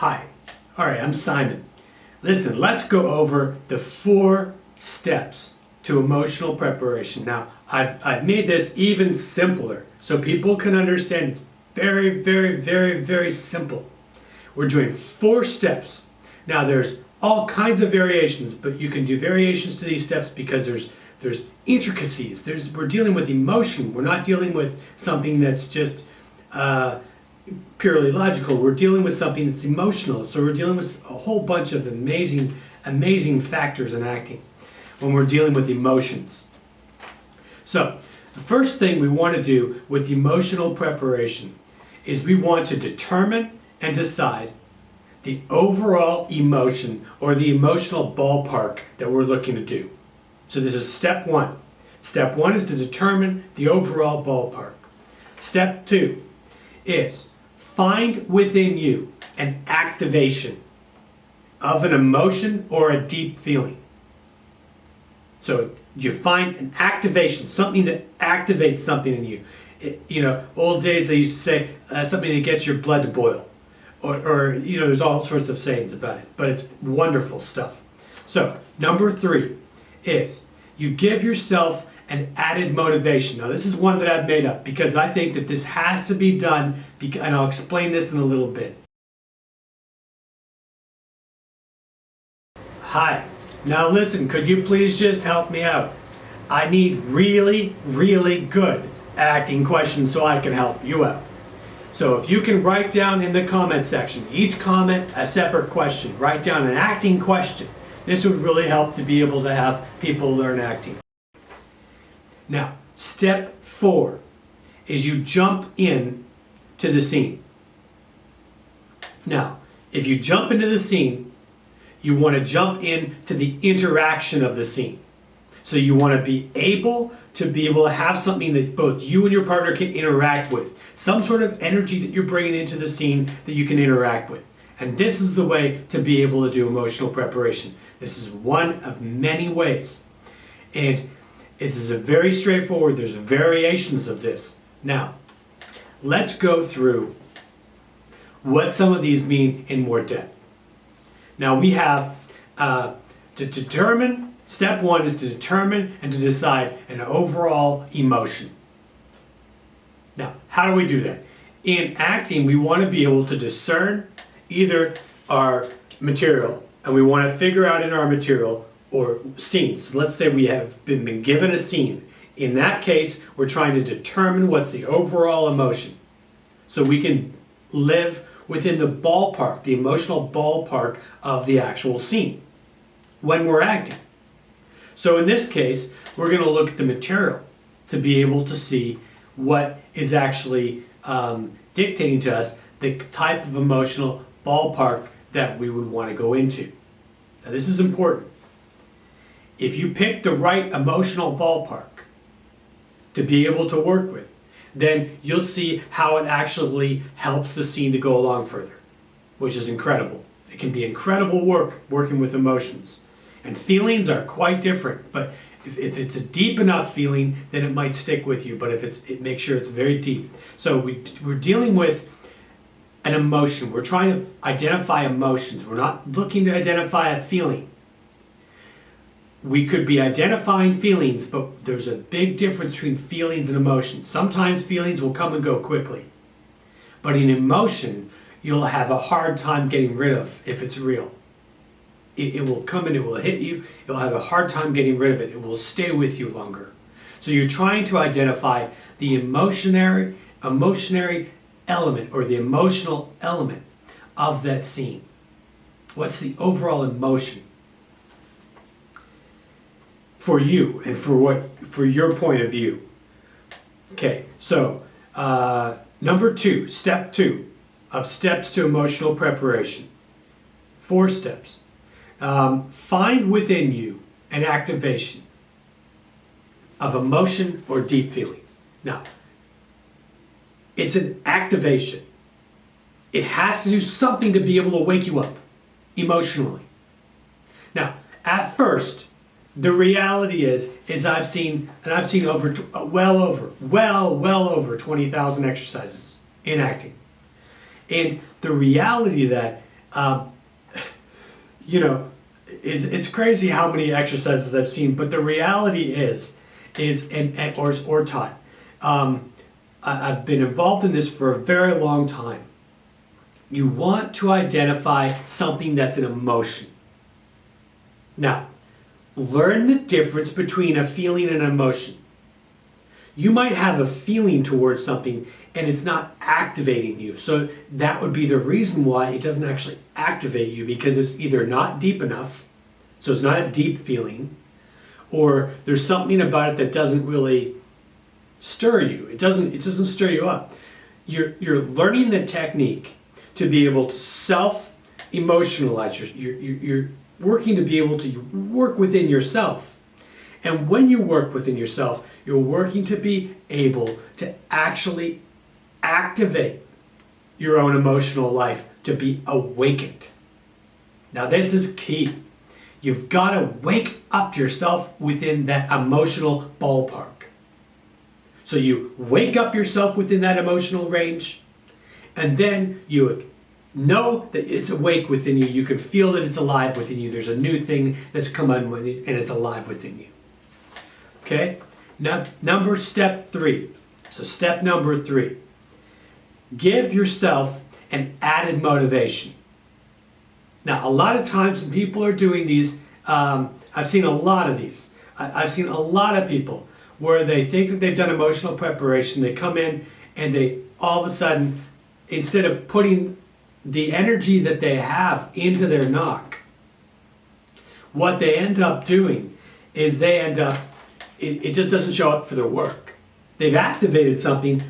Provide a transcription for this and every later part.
Hi. All right, I'm Simon. Listen, let's go over the 4 steps to emotional preparation. Now, I've made this even simpler so people can understand. It's very, very, very, very simple. We're doing 4 steps. Now, there's all kinds of variations, but you can do variations to these steps because there's intricacies. We're dealing with emotion. We're not dealing with something that's just purely logical. We're dealing with something that's emotional. So we're dealing with a whole bunch of amazing factors in acting when we're dealing with emotions. So the first thing we want to do with emotional preparation is we want to determine and decide the overall emotion or the emotional ballpark that we're looking to do. So this is step 1. Step 1 is to determine the overall ballpark. Step 2 is find within you an activation of an emotion or a deep feeling. So you find an activation, something that activates something in you. Old days they used to say something that gets your blood to boil. Or there's all sorts of sayings about it, but it's wonderful stuff. So number 3 is you give yourself an added motivation. Now this is one that I've made up because I think that this has to be done, and I'll explain this in a little bit. Hi, now listen, could you please just help me out? I need really, really good acting questions so I can help you out. So if you can write down in the comment section, each comment a separate question, write down an acting question. This would really help to be able to have people learn acting. Now, step 4 is you jump in to the scene. Now, if you jump into the scene, you want to jump in to the interaction of the scene. So you want to be able to have something that both you and your partner can interact with. Some sort of energy that you're bringing into the scene that you can interact with. And this is the way to be able to do emotional preparation. This is one of many ways. And this is very straightforward. There's variations of this. Now, let's go through what some of these mean in more depth. Now we have step 1 is to determine and to decide an overall emotion. Now, how do we do that? In acting, we want to be able to discern either our material, and we want to figure out in our material or scenes. So let's say we have been given a scene. In that case, we're trying to determine what's the overall emotion. So we can live within the ballpark, the emotional ballpark of the actual scene when we're acting. So in this case, we're going to look at the material to be able to see what is actually dictating to us the type of emotional ballpark that we would want to go into. Now this is important. If you pick the right emotional ballpark to be able to work with, then you'll see how it actually helps the scene to go along further, which is incredible. It can be incredible work working with emotions. And feelings are quite different, but if it's a deep enough feeling, then it might stick with you, but make sure it's very deep. So we're dealing with an emotion. We're trying to identify emotions. We're not looking to identify a feeling. We could be identifying feelings, but there's a big difference between feelings and emotions. Sometimes feelings will come and go quickly, but in emotion, you'll have a hard time getting rid of if it's real. It will come and it will hit you. You'll have a hard time getting rid of it. It will stay with you longer. So you're trying to identify the emotionary element or the emotional element of that scene. What's the overall emotion for you and for your point of view? Okay, so number 2, step 2 of steps to emotional preparation. 4 steps. Find within you an activation of emotion or deep feeling. Now, it's an activation. It has to do something to be able to wake you up emotionally. Now, at first, the reality is I've seen well over 20,000 exercises in acting. And the reality of that Um, you know, it's crazy how many exercises I've seen, but the reality or taught. I've been involved in this for a very long time. You want to identify something that's an emotion. Now, learn the difference between a feeling and an emotion. You might have a feeling towards something and it's not activating you. So that would be the reason why it doesn't actually activate you, because it's either not deep enough, so it's not a deep feeling, or there's something about it that doesn't really stir you. It doesn't stir you up. You're learning the technique to be able to self-emotionalize. You're working to be able to work within yourself. And when you work within yourself, you're working to be able to actually activate your own emotional life to be awakened. Now this is key. You've got to wake up yourself within that emotional ballpark. So you wake up yourself within that emotional range, and then you know that it's awake within you. You can feel that it's alive within you. There's a new thing that's come on with you, and it's alive within you. Okay? Now, step 3. So step number 3. Give yourself an added motivation. Now, a lot of times when people are doing these, I've seen a lot of these. I've seen a lot of people where they think that they've done emotional preparation. They come in and they all of a sudden, instead of putting the energy that they have into their knock, what they end up doing is it just doesn't show up for their work. They've activated something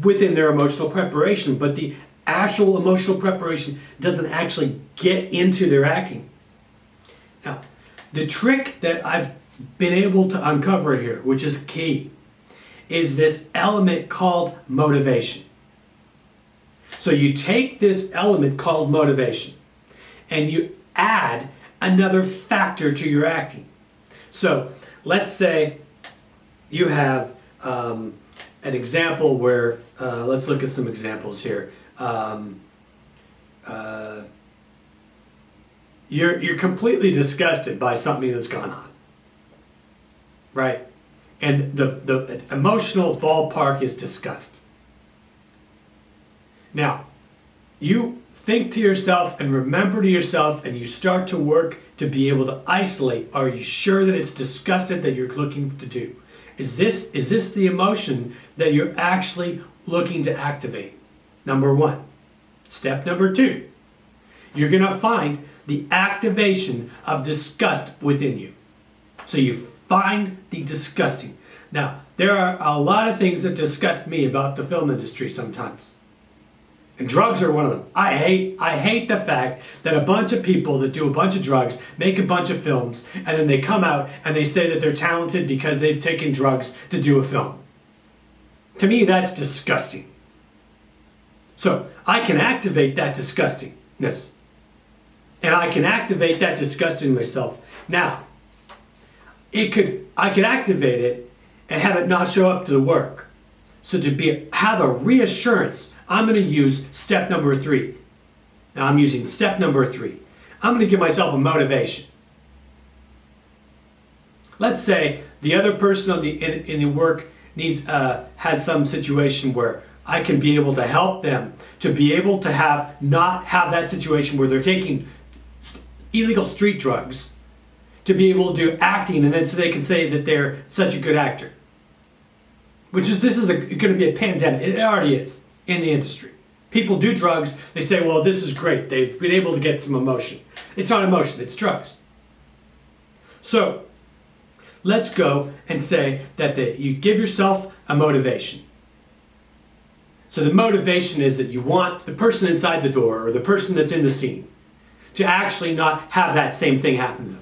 within their emotional preparation, but the actual emotional preparation doesn't actually get into their acting. Now, the trick that I've been able to uncover here, which is key, is this element called motivation. So you take this element called motivation and you add another factor to your acting. So let's say you have an example where, let's look at some examples here. You're completely disgusted by something that's gone on, right? And the emotional ballpark is disgust. Now, you think to yourself and remember to yourself, and you start to work to be able to isolate. Are you sure that it's disgusted that you're looking to do? Is this the emotion that you're actually looking to activate? Number 1. Step number 2. You're going to find the activation of disgust within you. So you find the disgusting. Now, there are a lot of things that disgust me about the film industry sometimes. And drugs are one of them. I hate the fact that a bunch of people that do a bunch of drugs make a bunch of films, and then they come out and they say that they're talented because they've taken drugs to do a film. To me, that's disgusting. So I can activate that disgustingness. And I can activate that disgust in myself. Now, I could activate it and have it not show up to the work. So have a reassurance, I'm going to use step number 3. Now I'm using step number 3. I'm going to give myself a motivation. Let's say the other person in the work has some situation where I can be able to help them to be able to not have that situation where they're taking illegal street drugs, to be able to do acting, and then so they can say that they're such a good actor. This is going to be a pandemic. It already is in the industry. People do drugs. They say, well, this is great. They've been able to get some emotion. It's not emotion, it's drugs. So let's go and say that you give yourself a motivation. So the motivation is that you want the person inside the door or the person that's in the scene to actually not have that same thing happen to them.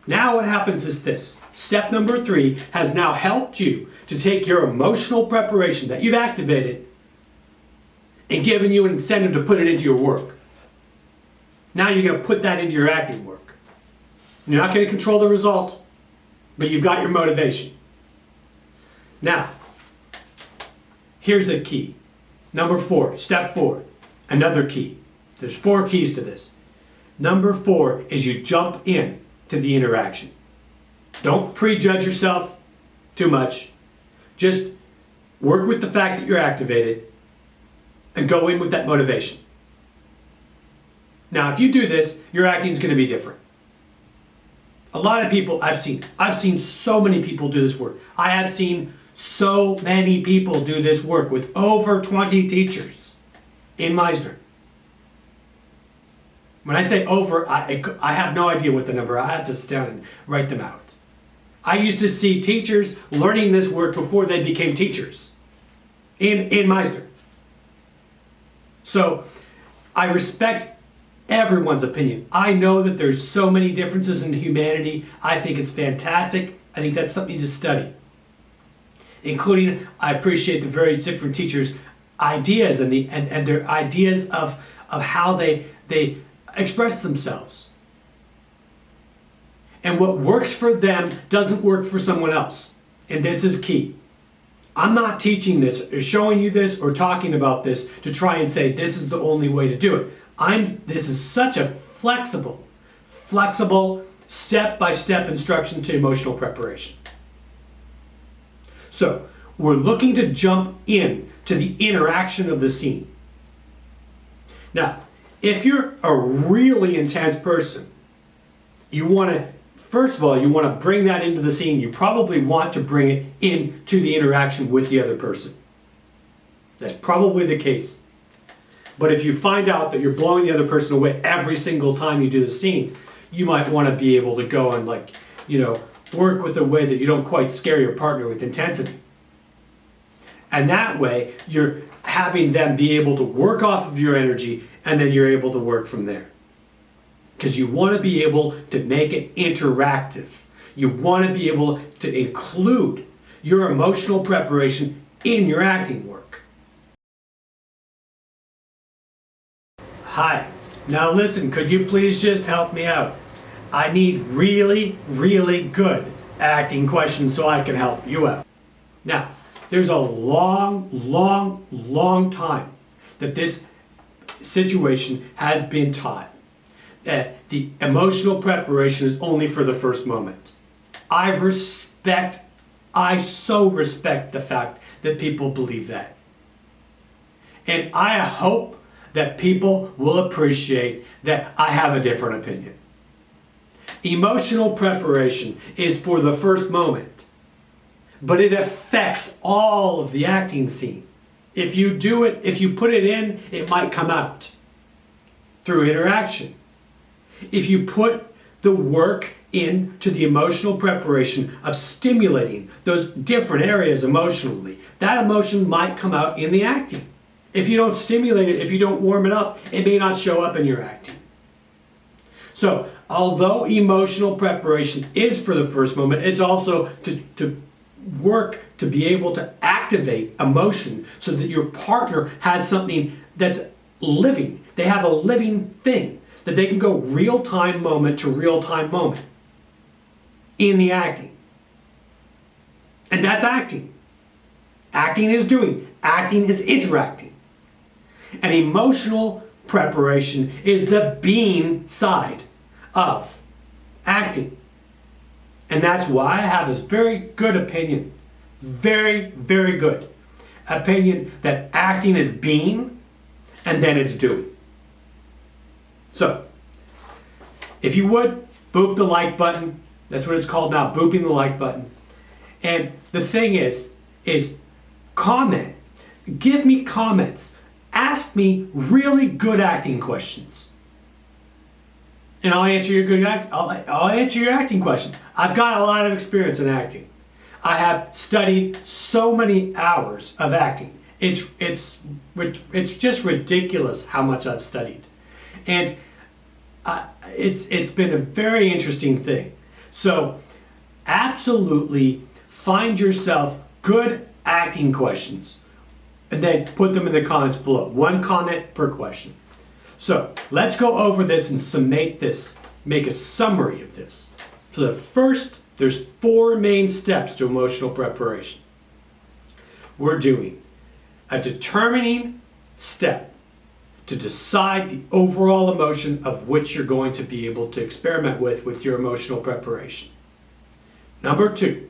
Now what happens is this. Step number 3 has now helped you to take your emotional preparation that you've activated and given you an incentive to put it into your work. Now you're going to put that into your acting work. You're not going to control the result, but you've got your motivation. Now, here's the key. Number 4, step 4, another key. There's 4 keys to this. Number 4 is you jump in to the interaction. Don't prejudge yourself too much. Just work with the fact that you're activated and go in with that motivation. Now, if you do this, your acting is going to be different. A lot of people I've seen so many people do this work. I have seen so many people do this work with over 20 teachers in Meisner. When I say over, I have no idea what the number. I have to sit down and write them out. I used to see teachers learning this work before they became teachers in Meisner. So I respect everyone's opinion. I know that there's so many differences in humanity. I think it's fantastic. I think that's something to study. Including, I appreciate the very different teachers' ideas and their ideas of how they express themselves. And what works for them doesn't work for someone else. And this is key. I'm not teaching this or showing you this or talking about this to try and say this is the only way to do it. This is such a flexible, step-by-step instruction to emotional preparation. So, we're looking to jump in to the interaction of the scene. Now, if you're a really intense person, first of all, you want to bring that into the scene. You probably want to bring it into the interaction with the other person. That's probably the case. But if you find out that you're blowing the other person away every single time you do the scene, you might want to be able to go and work with a way that you don't quite scare your partner with intensity. And that way, you're having them be able to work off of your energy, and then you're able to work from there. Because you want to be able to make it interactive. You want to be able to include your emotional preparation in your acting work. Hi, now listen, could you please just help me out? I need really, really good acting questions so I can help you out. Now, there's a long time that this situation has been taught. The emotional preparation is only for the first moment. I so respect the fact that people believe that. And I hope that people will appreciate that I have a different opinion. Emotional preparation is for the first moment, but it affects all of the acting scene. If you put it in, it might come out through interaction. If you put the work into the emotional preparation of stimulating those different areas emotionally, that emotion might come out in the acting. If you don't stimulate it, if you don't warm it up, it may not show up in your acting. So, although emotional preparation is for the first moment, it's also to work to be able to activate emotion so that your partner has something that's living. They have a living thing that they can go real-time moment to real-time moment in the acting. And that's acting. Acting is doing. Acting is interacting. And emotional preparation is the being side of acting. And that's why I have this very good opinion, very, very good opinion that acting is being and then it's doing. So, if you would, boop the like button. That's what it's called now, booping the like button. And the thing is comment. Give me comments. Ask me really good acting questions. And I'll answer your I'll answer your acting questions. I've got a lot of experience in acting. I have studied so many hours of acting. It's just ridiculous how much I've studied. And it's been a very interesting thing. So absolutely find yourself good acting questions and then put them in the comments below. 1 comment per question. So let's go over this and summate this, make a summary of this. So there's 4 main steps to emotional preparation. We're doing a determining step to decide the overall emotion of which you're going to be able to experiment with your emotional preparation. Number 2,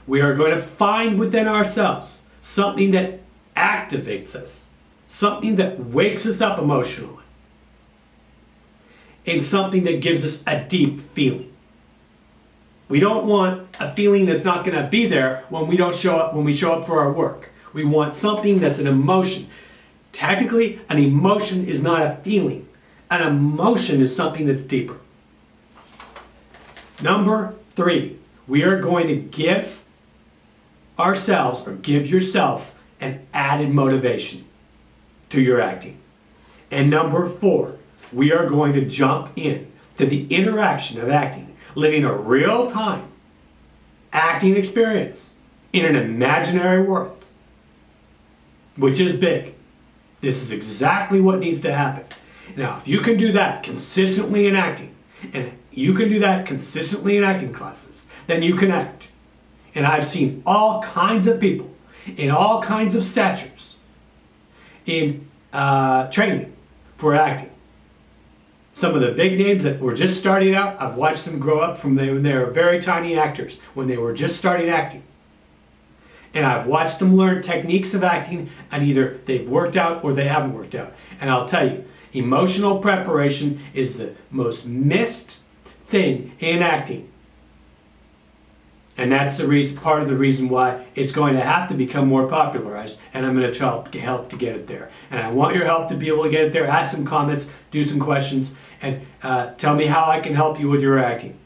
we are going to find within ourselves something that activates us, something that wakes us up emotionally, and something that gives us a deep feeling. We don't want a feeling that's not going to be there when we show up for our work. We want something that's an emotion. Technically, an emotion is not a feeling. An emotion is something that's deeper. Number 3, we are going to give ourselves, or give yourself, an added motivation to your acting. And number 4, we are going to jump in to the interaction of acting, living a real-time acting experience in an imaginary world, which is big. This is exactly what needs to happen. Now, if you can do that consistently in acting, and you can do that consistently in acting classes, then you can act. And I've seen all kinds of people in all kinds of statures in training for acting. Some of the big names that were just starting out, I've watched them grow up from when they were very tiny actors, when they were just starting acting. And I've watched them learn techniques of acting, and either they've worked out or they haven't worked out. And I'll tell you, emotional preparation is the most missed thing in acting. And that's the reason, part of the reason why it's going to have to become more popularized, and I'm going to help to get it there. And I want your help to be able to get it there. Ask some comments, do some questions, and tell me how I can help you with your acting.